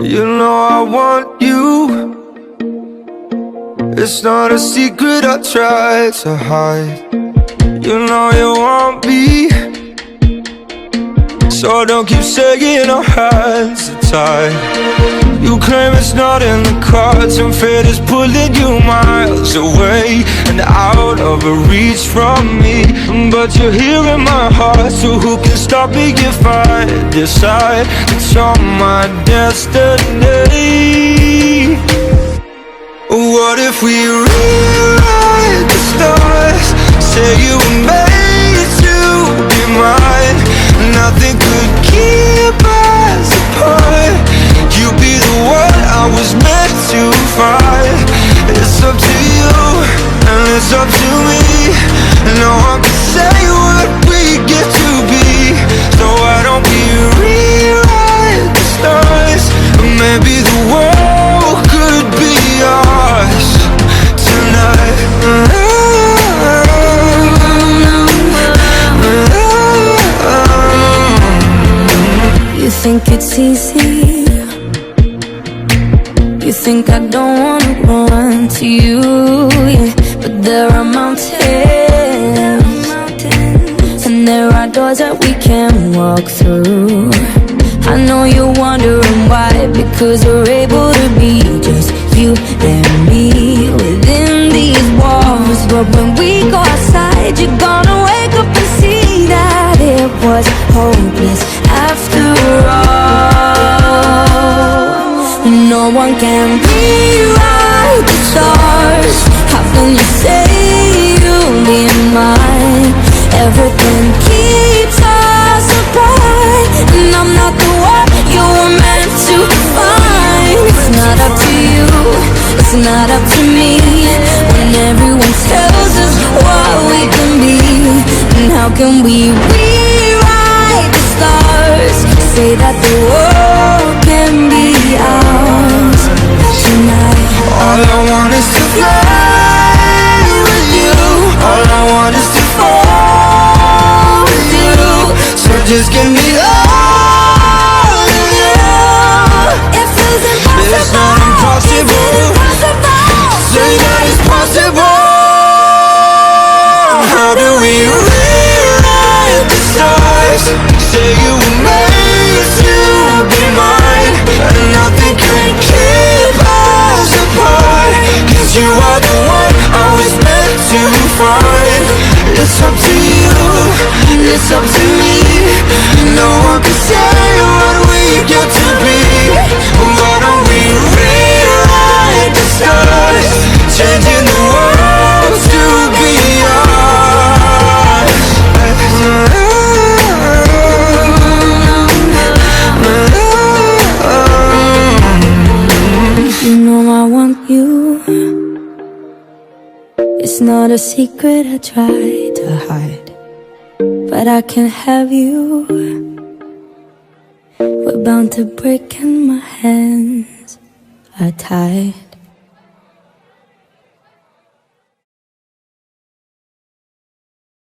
You know I want you. It's not a secret I try to hide. You know you want me, so don't keep saying our hands are tied. You claim it's not in the cards, and fate is pulling you miles away and out of reach from me. But you're here in my heart, so who can stop me if I decide that you're my destiny? What if we rewrite the stars? Say you were made to be mine. Nothing could keep us apart. You'd be the one I was meant to find. It's up to you and it's up to me. No one can say what we get to be. So why don't we rewrite the stars? Maybe the world could be ours tonight. You think it's easy? You think I don't wanna run to you, yeah. But there are mountains, and there are doors that we can walk through. I know you're wondering why, because we're able to be just you and me within these walls. But when we go outside, you're gonna wake up and see that it was hopeless after all. No one can rewrite the stars. How can you say you'll be mine? Everything keeps us apart, and I'm not the one you were meant to find. It's not up to you, it's not up to me, when everyone tells us what we can be. And how can we rewrite the stars? Say that the world can be ours tonight. All I want is to fly with you. All I want is to fall with you. So just give me all of you. It feels impossible. It's not impossible. Say that it's possible. How do we rewrite the stars? Say you were made to be mine, and nothing can keep us apart. 'Cause you are the one I was meant to find. It's up to you, it's up to me. No one can say what we get to be. Why don't we rewrite the stars? Changing the world to be ours. You know I want you. It's not a secret I try to hide, but I can have you. We're bound to break and my hands are tied.